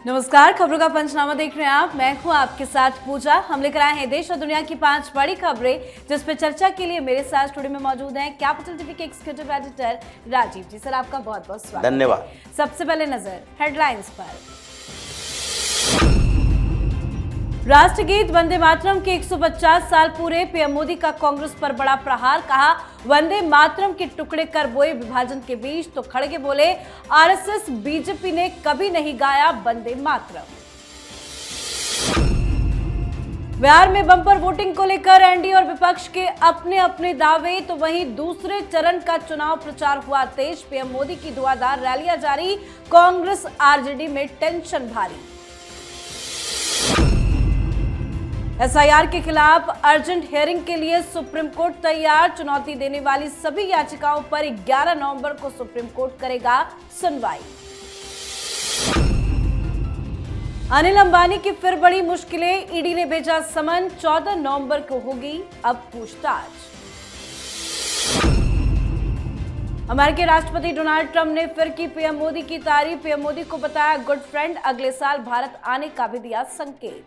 नमस्कार, खबरों का पंचनामा देख रहे हैं आप। मैं हूं आपके साथ पूजा। हम लेकर आए हैं देश और दुनिया की 5 बड़ी खबरें जिस पर चर्चा के लिए मेरे साथ स्टूडियो में मौजूद हैं कैपिटल टीवी के एग्जीक्यूटिव एडिटर राजीव जी। सर, आपका बहुत बहुत स्वागत। धन्यवाद। सबसे पहले नजर हेडलाइंस पर। राष्ट्रगीत वंदे मातरम के 150 साल पूरे, पीएम मोदी का कांग्रेस पर बड़ा प्रहार। कहा वंदे मातरम के टुकड़े कर बोए विभाजन के बीच, तो खड़गे बोले आरएसएस बीजेपी ने कभी नहीं गाया वंदे मातरम। बिहार में बम्पर वोटिंग को लेकर एनडीए और विपक्ष के अपने अपने दावे, तो वहीं दूसरे चरण का चुनाव प्रचार हुआ तेज। पीएम मोदी की धुआंधार रैलियां जारी, कांग्रेस आरजेडी में टेंशन भारी। एसआईआर के खिलाफ अर्जेंट हियरिंग के लिए सुप्रीम कोर्ट तैयार। चुनौती देने वाली सभी याचिकाओं पर 11 नवंबर को सुप्रीम कोर्ट करेगा सुनवाई। अनिल अंबानी की फिर बड़ी मुश्किलें, ईडी ने भेजा समन। 14 नवंबर को होगी अब पूछताछ। अमेरिकी राष्ट्रपति डोनाल्ड ट्रंप ने फिर की पीएम मोदी की तारीफ। पीएम मोदी को बताया गुड फ्रेंड, अगले साल भारत आने का भी दिया संकेत।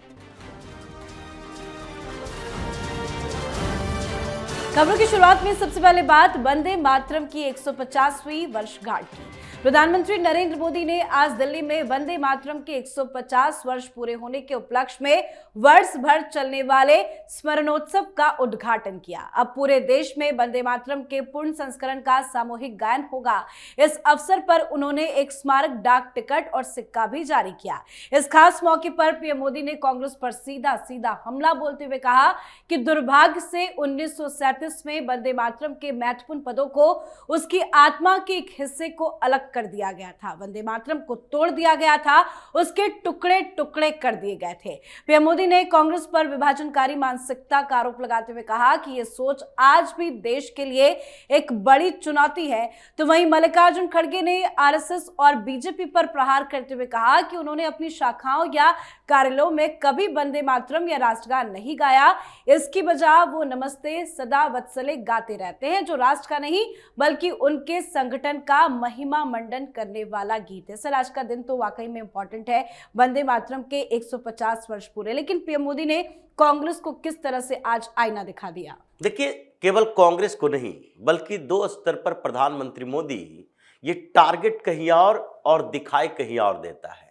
खबरों की शुरुआत में सबसे पहले बात वंदे मातरम की 150वीं वर्षगांठ की। प्रधानमंत्री नरेंद्र मोदी ने आज दिल्ली में वंदे मातरम के 150 वर्ष पूरे होने के उपलक्ष्य में वर्ष भर चलने वाले स्मरणोत्सव का उद्घाटन किया। अब पूरे देश में वंदे मातरम के पूर्ण संस्करण का सामूहिक गायन होगा। इस अवसर पर उन्होंने एक स्मारक डाक टिकट और सिक्का भी जारी किया। इस खास मौके पर पीएम मोदी ने कांग्रेस पर सीधा सीधा हमला बोलते हुए कहा कि दुर्भाग्य से 1937 में वंदे मातरम के महत्वपूर्ण पदों को उसकी आत्मा के एक हिस्से को अलग कर दिया गया था। वंदे मातरम को तोड़ दिया गया था, उसके टुकड़े टुकड़े कर दिए गए थे। पीएम मोदी ने कांग्रेस पर विभाजनकारी मानसिकता का आरोप लगाते हुए कहा कि यह सोच आज भी देश के लिए एक बड़ी चुनौती है। तो वहीं मल्लिकार्जुन खड़गे ने आरएसएस और बीजेपी पर प्रहार करते हुए कहा कि उन्होंने अपनी शाखाओं या कार्यालयों में कभी वंदे मातरम या राष्ट्रगान नहीं गाया। इसकी बजाय वो नमस्ते सदा वत्सले गाते रहते हैं, जो राष्ट्र का नहीं बल्कि उनके संगठन का महिमा मंडन करने वाला गीत है। सर, आज का दिन तो वाकई में इंपॉर्टेंट है, वंदे मातरम के 150 वर्ष पूरे। लेकिन पीएम मोदी ने कांग्रेस को किस तरह से आज आईना दिखा दिया? देखिए, केवल कांग्रेस को नहीं बल्कि 2 स्तर पर प्रधानमंत्री मोदी ये टारगेट कहीं और दिखाई कहीं और देता है।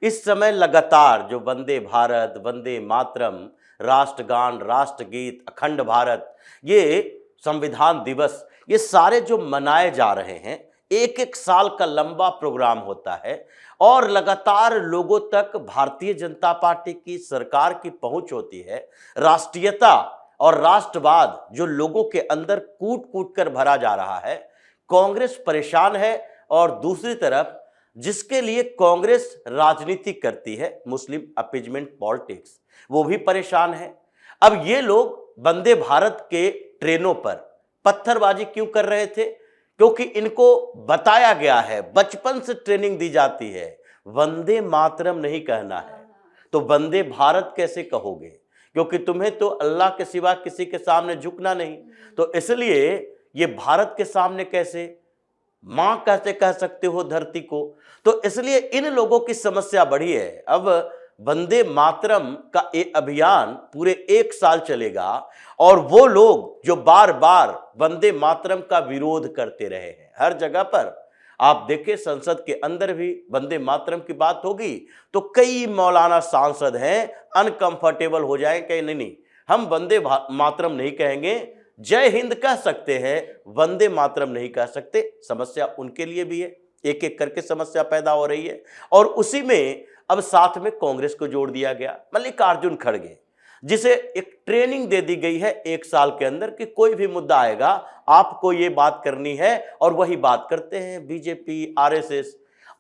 इस समय लगातार जो वंदे भारत, वंदे मातरम, राष्ट्रगान, राष्ट्रगीत, अखंड भारत, ये संविधान दिवस, ये सारे जो मनाए जा रहे हैं, एक एक साल का लंबा प्रोग्राम होता है और लगातार लोगों तक भारतीय जनता पार्टी की सरकार की पहुंच होती है। राष्ट्रीयता और राष्ट्रवाद जो लोगों के अंदर कूट कूट कर भरा जा रहा है। कांग्रेस परेशान है और दूसरी तरफ जिसके लिए कांग्रेस राजनीति करती है, मुस्लिम अपीजमेंट पॉलिटिक्स, वो भी परेशान है। अब ये लोग वंदे भारत के ट्रेनों पर पत्थरबाजी क्यों कर रहे थे? क्योंकि इनको बताया गया है, बचपन से ट्रेनिंग दी जाती है, वंदे मातरम नहीं कहना है तो वंदे भारत कैसे कहोगे? क्योंकि तुम्हें तो अल्लाह के सिवा किसी के सामने झुकना नहीं, तो इसलिए ये भारत के सामने कैसे, मां कैसे कह सकते हो धरती को? तो इसलिए इन लोगों की समस्या बढ़ी है। अब वंदे मातरम का ये अभियान पूरे 1 साल चलेगा और वो लोग जो बार बार वंदे मातरम का विरोध करते रहे हैं, हर जगह पर आप देखें, संसद के अंदर भी वंदे मातरम की बात होगी तो कई मौलाना सांसद हैं अनकंफर्टेबल हो जाएंगे, नहीं नहीं हम वंदे मातरम नहीं कहेंगे, जय हिंद कह सकते हैं, वंदे मातरम नहीं कह सकते। समस्या उनके लिए भी है, एक एक करके समस्या पैदा हो रही है और उसी में अब साथ में कांग्रेस को जोड़ दिया गया। मल्लिकार्जुन खड़गे जिसे एक ट्रेनिंग दे दी गई है 1 साल के अंदर कि कोई भी मुद्दा आएगा आपको ये बात करनी है, और वही बात करते हैं। बीजेपी,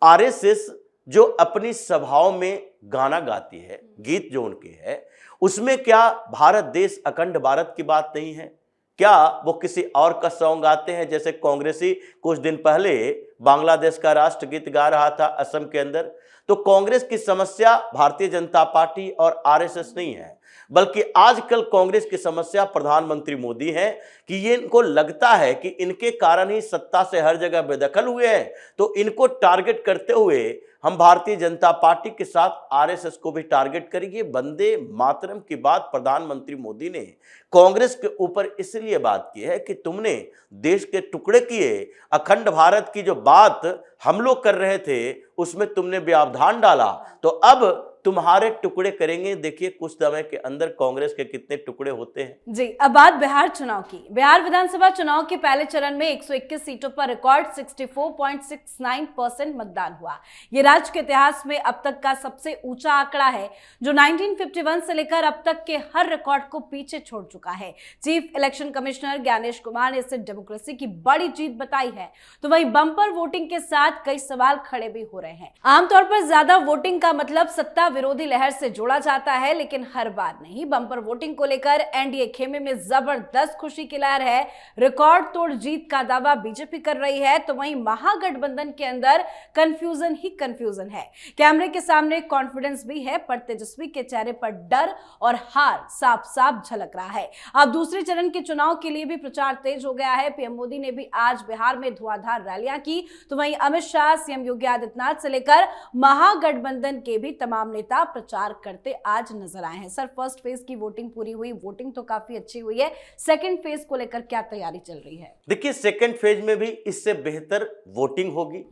आरएसएस जो अपनी सभाओं में गाना गाती है, गीत जो उनके है, उसमें क्या भारत देश अखंड भारत की बात नहीं है? क्या वो किसी और का सॉन्ग गाते हैं? जैसे कांग्रेसी कुछ दिन पहले बांग्लादेश का राष्ट्रगीत गा रहा था असम के अंदर। तो कांग्रेस की समस्या भारतीय जनता पार्टी और आरएसएस नहीं है, बल्कि आजकल कांग्रेस की समस्या प्रधानमंत्री मोदी है कि ये इनको लगता है कि इनके कारण ही सत्ता से हर जगह बेदखल हुए हैं, तो इनको टारगेट करते हुए हम भारतीय जनता पार्टी के साथ आरएसएस को भी टारगेट करेंगे। वंदे मातरम की बात प्रधानमंत्री मोदी ने कांग्रेस के ऊपर इसलिए बात की है कि तुमने देश के टुकड़े किए, अखंड भारत की जो बात हम लोग कर रहे थे उसमें तुमने व्यवधान डाला, तो अब तुम्हारे टुकड़े करेंगे। देखिए कुछ समय के अंदर कांग्रेस के कितने टुकड़े होते हैं। जी, अब बात बिहार चुनाव की। बिहार विधानसभा चुनाव के पहले चरण में 121 सीटों पर रिकॉर्ड 64.69% मतदान हुआ। ये राज्य के इतिहास में अब तक का सबसे ऊंचा आंकड़ा है, जो 1951 से लेकर अब तक के हर रिकॉर्ड को पीछे छोड़ चुका है। Chief election commissioner Gyanesh Kumar ने इसे डेमोक्रेसी की बड़ी जीत बताई है। तो वहीं बम्पर वोटिंग के साथ कई सवाल खड़े भी हो रहे हैं। आमतौर पर ज्यादा वोटिंग का मतलब सत्ता विरोधी लहर से जोड़ा जाता है, लेकिन हर बार नहीं। बम्पर वोटिंग को लेकर एनडीए खेमे में जबरदस्त खुशी की लहर है। रिकॉर्ड तोड़ जीत का दावा बीजेपी कर रही है, तो वहीं महागठबंधन के अंदर कंफ्यूजन ही कंफ्यूजन है। कैमरे के सामने कॉन्फिडेंस भी है, पर तेजस्वी के चेहरे पर डर और हार साफ साफ झलक रहा है। अब दूसरे चरण के चुनाव के लिए भी प्रचार तेज हो गया है। पीएम मोदी ने भी आज बिहार में धुआंधार रैलियां की, तो वहीं अमित शाह, सीएम योगी आदित्यनाथ से लेकर महागठबंधन के भी तमाम नेता प्रचार करते आज नजर आए हैं। सर, फर्स्ट फेज की वोटिंग पूरी हुई, वोटिंग तो काफी अच्छी हुई है। सेकंड फेज को लेकर क्या तैयारी चल रही है? देखिए सेकंड फेज में भी इससे बेहतर वोटिंग होगी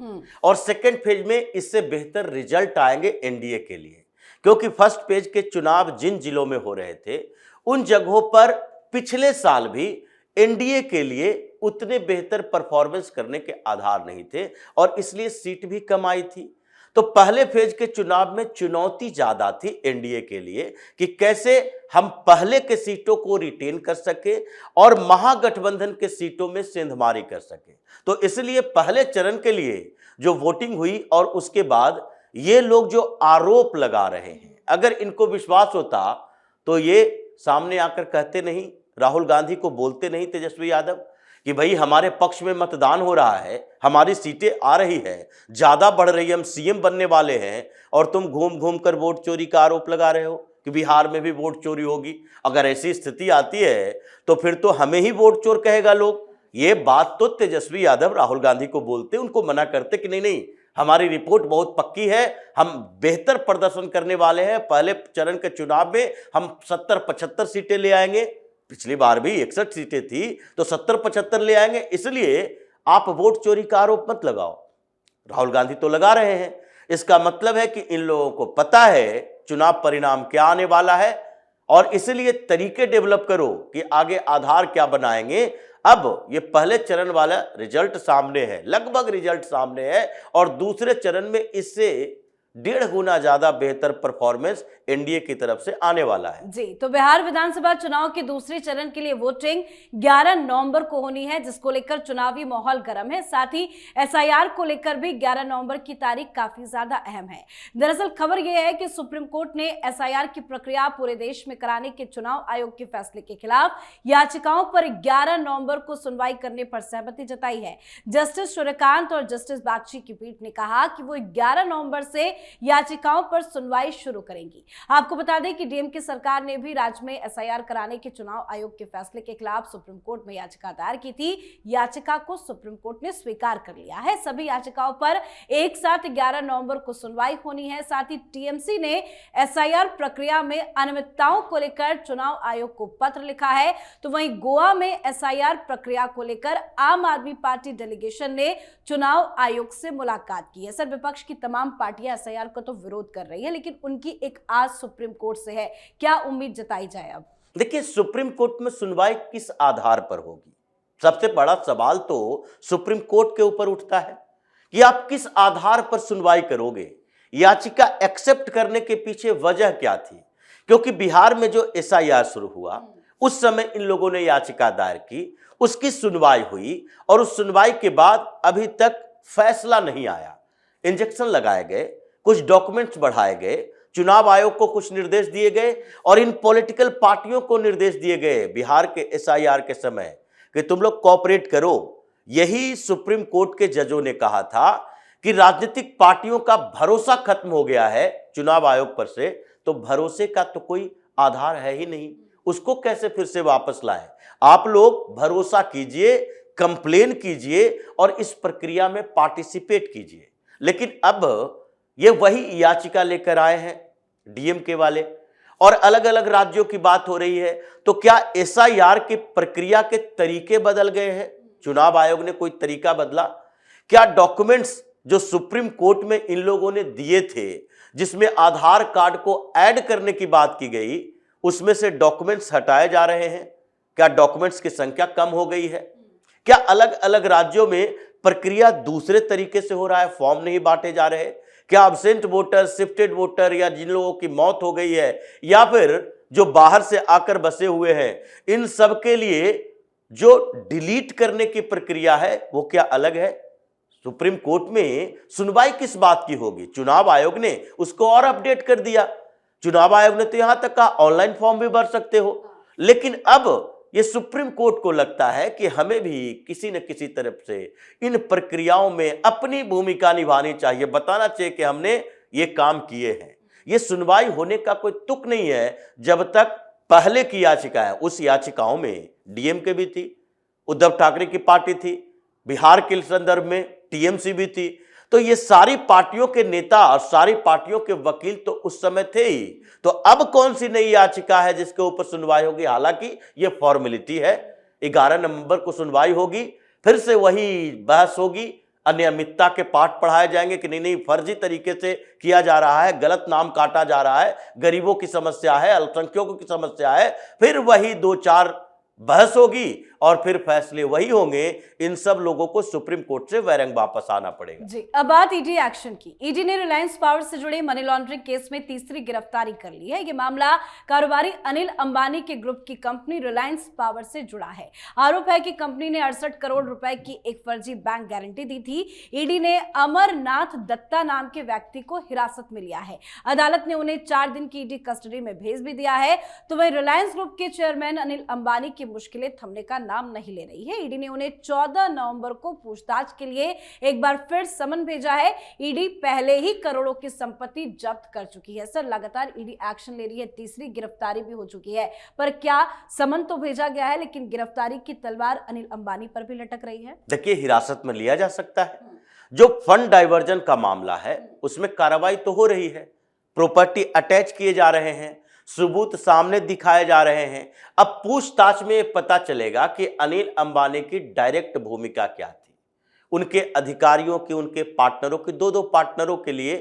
और सेकंड फेज में इससे बेहतर रिजल्ट आएंगे एनडीए के लिए, क्योंकि फर्स्ट फेज के चुनाव जिन जिलों में हो रहे थे उन जगहों पर पिछले साल भी एनडीए के लिए उतने बेहतर परफॉर्मेंस करने के आधार नहीं थे और इसलिए सीट भी कम आई थी। तो पहले फेज के चुनाव में चुनौती ज्यादा थी एनडीए के लिए कि कैसे हम पहले के सीटों को रिटेन कर सके और महागठबंधन के सीटों में सेंधमारी कर सके। तो इसलिए पहले चरण के लिए जो वोटिंग हुई और उसके बाद ये लोग जो आरोप लगा रहे हैं, अगर इनको विश्वास होता तो ये सामने आकर कहते नहीं, राहुल गांधी को बोलते नहीं तेजस्वी यादव कि भाई हमारे पक्ष में मतदान हो रहा है, हमारी सीटें आ रही है, ज्यादा बढ़ रही है, हम सीएम बनने वाले हैं और तुम घूम घूम कर वोट चोरी का आरोप लगा रहे हो कि बिहार में भी वोट चोरी होगी। अगर ऐसी स्थिति आती है तो फिर तो हमें ही वोट चोर कहेगा लोग। ये बात तो तेजस्वी यादव राहुल गांधी को बोलते, उनको मना करते कि नहीं नहीं, हमारी रिपोर्ट बहुत पक्की है, हम बेहतर प्रदर्शन करने वाले हैं, पहले चरण के चुनाव में हम 70-75 सीटें ले आएंगे। पिछली बार भी 61 सीटें थी तो 70-75 ले आएंगे, इसलिए आप वोट चोरी का आरोप मत लगाओ। राहुल गांधी तो लगा रहे हैं। इसका मतलब है कि इन लोगों को पता है चुनाव परिणाम क्या आने वाला है और इसलिए तरीके डेवलप करो कि आगे आधार क्या बनाएंगे। अब ये पहले चरण वाला रिजल्ट सामने है, लगभग रिजल्ट सामने है और दूसरे चरण में इससे 1.5 गुना ज्यादा बेहतर परफॉर्मेंस एनडीए की तरफ से आने वाला है। जी, तो बिहार विधानसभा चुनाव के दूसरे चरण के लिए वोटिंग 11 नवंबर को होनी है, जिसको लेकर चुनावी माहौल गर्म है। साथ ही एसआईआर को लेकर भी 11 नवंबर की तारीख काफी ज्यादा अहम है। दरअसल खबर यह है कि सुप्रीम कोर्ट ने एसआईआर की प्रक्रिया पूरे देश में कराने के चुनाव आयोग के फैसले के खिलाफ याचिकाओं पर 11 नवंबर को सुनवाई करने पर सहमति जताई है। जस्टिस सूर्यकांत और जस्टिस बागची की पीठ ने कहा कि वो 11 नवंबर से याचिकाओं पर सुनवाई शुरू करेंगी। आपको बता दें कि डीएमके सरकार ने भी राज्य में एसआईआर कराने के चुनाव आयोग के फैसले के खिलाफ सुप्रीम कोर्ट में याचिका दायर की थी। याचिका को सुप्रीम कोर्ट ने स्वीकार कर लिया है। सभी याचिकाओं पर एक साथ 11 नवंबर को सुनवाई होनी है। साथ ही टीएमसी ने एसआईआर प्रक्रिया में अनियमितताओं को लेकर चुनाव आयोग को पत्र लिखा है। तो वहीं गोवा में एसआईआर प्रक्रिया को लेकर आम आदमी पार्टी डेलीगेशन ने चुनाव आयोग से मुलाकात की है। सर, विपक्ष की तमाम पार्टियां एसआईआर का तो विरोध कर रही है, लेकिन उनकी एक आज सुप्रीम कोर्ट से है। क्या उम्मीद जताई जाए? अब देखिए सुप्रीम कोर्ट में सुनवाई किस आधार पर होगी, सबसे बड़ा सवाल तो सुप्रीम कोर्ट के ऊपर उठता है कि आप किस आधार पर सुनवाई करोगे। याचिका एक्सेप्ट करने के पीछे वजह क्या थी, क्योंकि बिहार में जो एसआईआर शुरू हुआ उस समय इन लोगों ने याचिका दायर की, उसकी सुनवाई हुई और उस सुनवाई के बाद अभी तक फैसला नहीं आया। इंजेक्शन लगाए गए, कुछ डॉक्यूमेंट्स बढ़ाए गए, चुनाव आयोग को कुछ निर्देश दिए गए और इन पॉलिटिकल पार्टियों को निर्देश दिए गए बिहार के एसआईआर के समय कि तुम लोग कोऑपरेट करो। यही सुप्रीम कोर्ट के जजों ने कहा था कि राजनीतिक पार्टियों का भरोसा खत्म हो गया है चुनाव आयोग पर से, तो भरोसे का तो कोई आधार है ही नहीं, उसको कैसे फिर से वापस लाएं? आप लोग भरोसा कीजिए, कंप्लेन कीजिए और इस प्रक्रिया में पार्टिसिपेट कीजिए। लेकिन अब ये वही याचिका लेकर आए हैं डीएमके वाले और अलग अलग राज्यों की बात हो रही है। तो क्या एसआईआर की प्रक्रिया के तरीके बदल गए हैं? चुनाव आयोग ने कोई तरीका बदला? क्या डॉक्यूमेंट्स जो सुप्रीम कोर्ट में इन लोगों ने दिए थे, जिसमें आधार कार्ड को ऐड करने की बात की गई, उसमें से डॉक्यूमेंट्स हटाए जा रहे हैं? क्या डॉक्यूमेंट्स की संख्या कम हो गई है? क्या अलग अलग राज्यों में प्रक्रिया दूसरे तरीके से हो रहा है, फॉर्म नहीं बांटे जा रहे? क्या अब्सेंट वोटर, शिफ्टेड वोटर या जिन लोगों की मौत हो गई है या फिर जो बाहर से आकर बसे हुए हैं, इन सब के लिए जो डिलीट करने की प्रक्रिया है वो क्या अलग है? सुप्रीम कोर्ट में सुनवाई किस बात की होगी? चुनाव आयोग ने उसको और अपडेट कर दिया। चुनाव आयोग ने तो यहां तक कहा ऑनलाइन फॉर्म भी भर सकते हो। लेकिन अब ये सुप्रीम कोर्ट को लगता है कि हमें भी किसी न किसी तरफ से इन प्रक्रियाओं में अपनी भूमिका निभानी चाहिए, बताना चाहिए कि हमने ये काम किए हैं। ये सुनवाई होने का कोई तुक नहीं है जब तक पहले की याचिका है, उस याचिकाओं में डीएमके भी थी, उद्धव ठाकरे की पार्टी थी, बिहार के संदर्भ में टीएमसी भी थी। तो ये सारी पार्टियों के नेता और सारी पार्टियों के वकील तो उस समय थे ही। तो अब कौन सी नई याचिका है जिसके ऊपर सुनवाई होगी? हालांकि ये फॉर्मेलिटी है, 11 नवंबर को सुनवाई होगी, फिर से वही बहस होगी, अनियमितता के पाठ पढ़ाए जाएंगे कि नहीं फर्जी तरीके से किया जा रहा है, गलत नाम काटा जा रहा है, गरीबों की समस्या है, अल्पसंख्यकों की समस्या है। फिर वही 2-4 बहस होगी और फिर फैसले वही होंगे। इन सब लोगों को सुप्रीम कोर्ट से वैरंग वापस आना पड़ेगा। जी, अब बात ईडी एक्शन की। ईडी ने रिलायंस पावर से जुड़े मनी लॉन्ड्रिंग केस में तीसरी गिरफ्तारी कर ली है। ये मामला कारोबारी अनिल अंबानी के ग्रुप की कंपनी रिलायंस पावर से जुड़ा है। आरोप है कि कंपनी ने 68 करोड़ रुपए की एक फर्जी बैंक गारंटी दी थी। ईडी ने अमरनाथ दत्ता नाम के व्यक्ति को हिरासत में लिया है। अदालत ने उन्हें 4 दिन की ईडी कस्टडी में भेज भी दिया है। तो वहीं रिलायंस ग्रुप के चेयरमैन अनिल अंबानी की मुश्किलें थमने का नाम नहीं ले रही है। ईडी ने उन्हें 14 नवंबर को पूछताछ के लिए एक बार फिर समन भेजा है। ईडी पहले ही करोड़ों की संपत्ति जब्त कर चुकी है। सर, लगातार ईडी एक्शन ले रही है, तीसरी गिरफ्तारी भी हो चुकी है, पर क्या समन तो भेजा गया है लेकिन गिरफ्तारी की तलवार अनिल अंबानी पर भी लटक रही है? देखिए, हिरासत में लिया जा सकता है। जो फंड डाइवर्जन का मामला है उसमें कार्रवाई तो हो रही है, प्रॉपर्टी अटैच किए जा रहे हैं, सबूत सामने दिखाए जा रहे हैं। अब पूछताछ में पता चलेगा कि अनिल अंबानी की डायरेक्ट भूमिका क्या थी, उनके अधिकारियों की, उनके पार्टनरों की, 2-2 पार्टनरों के लिए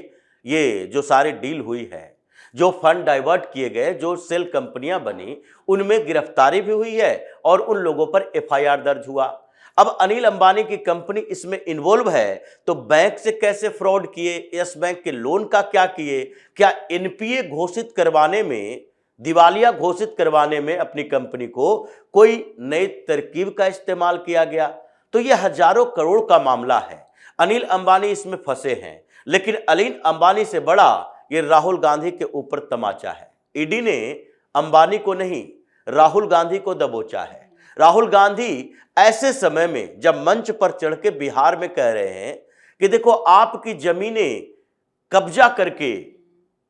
ये जो सारी डील हुई है, जो फंड डाइवर्ट किए गए, जो सेल कंपनियां बनी, उनमें गिरफ्तारी भी हुई है और उन लोगों पर एफआईआर दर्ज हुआ। अब अनिल अंबानी की कंपनी इसमें इन्वॉल्व है, तो बैंक से कैसे फ्रॉड किए, यस बैंक के लोन का क्या किए, क्या एनपीए घोषित करवाने में, दिवालिया घोषित करवाने में अपनी कंपनी को कोई नई तरकीब का इस्तेमाल किया गया? तो यह हजारों करोड़ का मामला है। अनिल अंबानी इसमें फंसे हैं, लेकिन अनिल अंबानी से बड़ा ये राहुल गांधी के ऊपर तमाचा है। ईडी ने अंबानी को नहीं, राहुल गांधी को दबोचा है। राहुल गांधी ऐसे समय में जब मंच पर चढ़ के बिहार में कह रहे हैं कि देखो आपकी जमीनें कब्जा करके,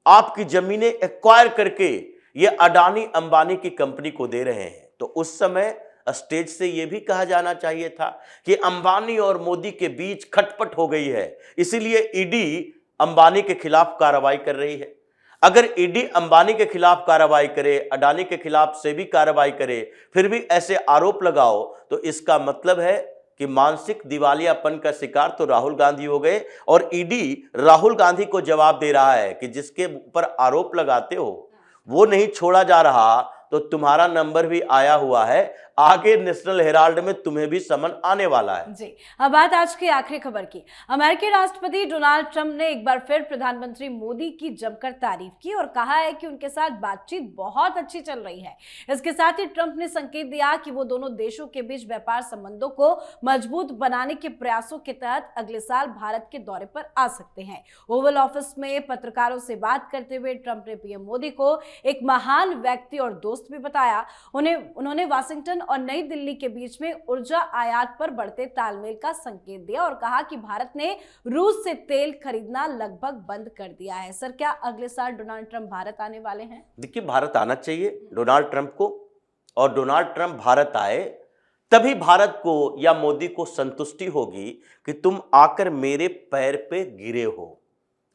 आपकी जमीनें एक्वायर करके ये अडानी अंबानी की कंपनी को दे रहे हैं, तो उस समय स्टेज से यह भी कहा जाना चाहिए था कि अंबानी और मोदी के बीच खटपट हो गई है, इसीलिए ईडी अंबानी के खिलाफ कार्रवाई कर रही है। अगर ईडी अंबानी के खिलाफ कार्रवाई करे, अडानी के खिलाफ से भी कार्रवाई करे, फिर भी ऐसे आरोप लगाओ, तो इसका मतलब है कि मानसिक दिवालियापन का शिकार तो राहुल गांधी हो गए। और ईडी राहुल गांधी को जवाब दे रहा है कि जिसके ऊपर आरोप लगाते हो वो नहीं छोड़ा जा रहा, तो तुम्हारा नंबर भी आया हुआ है, आगे नेशनल हेराल्ड में तुम्हें भी समन आने वाला है। जी, अब बात आज की आखिरी खबर की। अमेरिकी राष्ट्रपति डोनाल्ड ट्रंप ने एक बार फिर प्रधानमंत्री मोदी की जमकर तारीफ की और कहा है कि उनके साथ बातचीत बहुत अच्छी चल रही है। इसके साथ ही ट्रंप ने संकेत दिया कि वो दोनों देशों के बीच व्यापार संबंधों को मजबूत बनाने के प्रयासों के तहत अगले साल भारत के दौरे पर आ सकते हैं। ओवल ऑफिस में पत्रकारों से बात करते हुए ट्रंप ने पीएम मोदी को एक महान व्यक्ति और दोस्त दोस्त भी बताया। उन्होंने वाशिंगटन और नई दिल्ली के बीच में ऊर्जा आयात पर बढ़ते तालमेल का संकेत दिया और कहा कि भारत ने रूस से तेल खरीदना लगभग बंद कर दिया है। सर, क्या अगले साल डोनाल्ड ट्रंप भारत आने वाले हैं? देखिए, भारत आना चाहिए डोनाल्ड ट्रंप को, और डोनाल्ड ट्रंप भारत आए तभी भारत को या मोदी को संतुष्टि होगी कि तुम आकर मेरे पैर पे गिरे हो,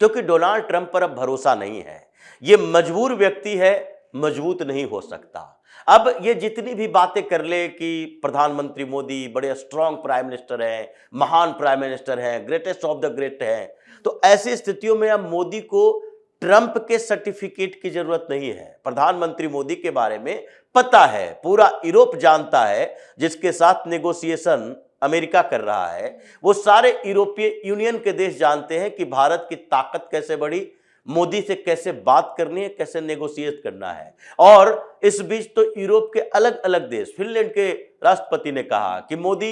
क्योंकि डोनाल्ड ट्रंप पर अब भरोसा नहीं है। ये मजबूर व्यक्ति है, मजबूत नहीं हो सकता। अब ये जितनी भी बातें कर ले कि प्रधानमंत्री मोदी बड़े स्ट्रांग प्राइम मिनिस्टर हैं, महान प्राइम मिनिस्टर हैं, ग्रेटेस्ट ऑफ द ग्रेट हैं, तो ऐसी स्थितियों में अब मोदी को ट्रंप के सर्टिफिकेट की जरूरत नहीं है। प्रधानमंत्री मोदी के बारे में पता है, पूरा यूरोप जानता है, जिसके साथ नेगोशिएशन अमेरिका कर रहा है, वो सारे यूरोपीय यूनियन के देश जानते हैं कि भारत की ताकत कैसे बढ़ी, मोदी से कैसे बात करनी है, कैसे नेगोशिएट करना है। और इस बीच तो यूरोप के अलग अलग देश, फिनलैंड के राष्ट्रपति ने कहा कि मोदी,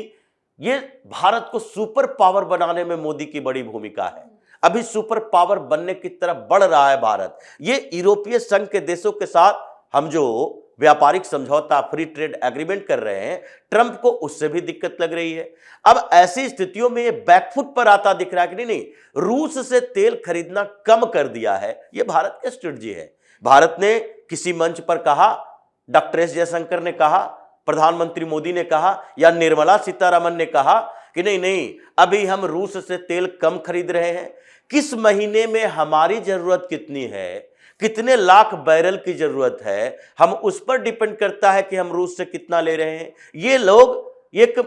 ये भारत को सुपर पावर बनाने में मोदी की बड़ी भूमिका है। अभी सुपर पावर बनने की तरफ बढ़ रहा है भारत। ये यूरोपीय संघ के देशों के साथ हम जो व्यापारिक समझौता, फ्री ट्रेड एग्रीमेंट कर रहे हैं, ट्रंप को उससे भी दिक्कत लग रही है। अब ऐसी स्थितियों में ये बैकफुट पर आता दिख रहा है कि नहीं, रूस से तेल खरीदना कम कर दिया है। ये भारत की स्ट्रेटजी है। भारत ने किसी मंच पर कहा, डॉक्टर एस जयशंकर ने कहा, प्रधानमंत्री मोदी ने कहा, या निर्मला सीतारमण ने कहा कि नहीं नहीं, अभी हम रूस से तेल कम खरीद रहे हैं। किस महीने में हमारी जरूरत कितनी है, कितने लाख बैरल की जरूरत है, हम उस पर डिपेंड करता है कि हम रूस से कितना ले रहे हैं। ये लोग एक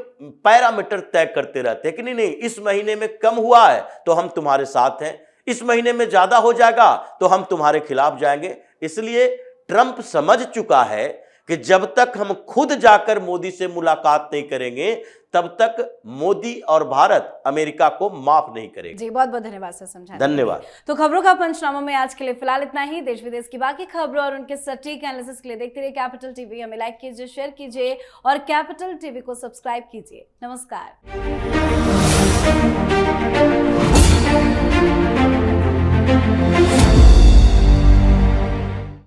पैरामीटर तय करते रहते हैं कि नहीं नहीं, इस महीने में कम हुआ है तो हम तुम्हारे साथ हैं, इस महीने में ज्यादा हो जाएगा तो हम तुम्हारे खिलाफ जाएंगे। इसलिए ट्रंप समझ चुका है कि जब तक हम खुद जाकर मोदी से मुलाकात नहीं करेंगे, तब तक मोदी और भारत अमेरिका को माफ नहीं करेंगे। जी, बहुत बहुत धन्यवाद सर, समझाने के लिए। धन्यवाद। तो खबरों का पंचनामा में आज के लिए फिलहाल इतना ही। देश विदेश की बाकी खबरों और उनके सटीक एनालिसिस के लिए देखते रहिए कैपिटल टीवी। हमें लाइक कीजिए, शेयर कीजिए और कैपिटल टीवी को सब्सक्राइब कीजिए। नमस्कार।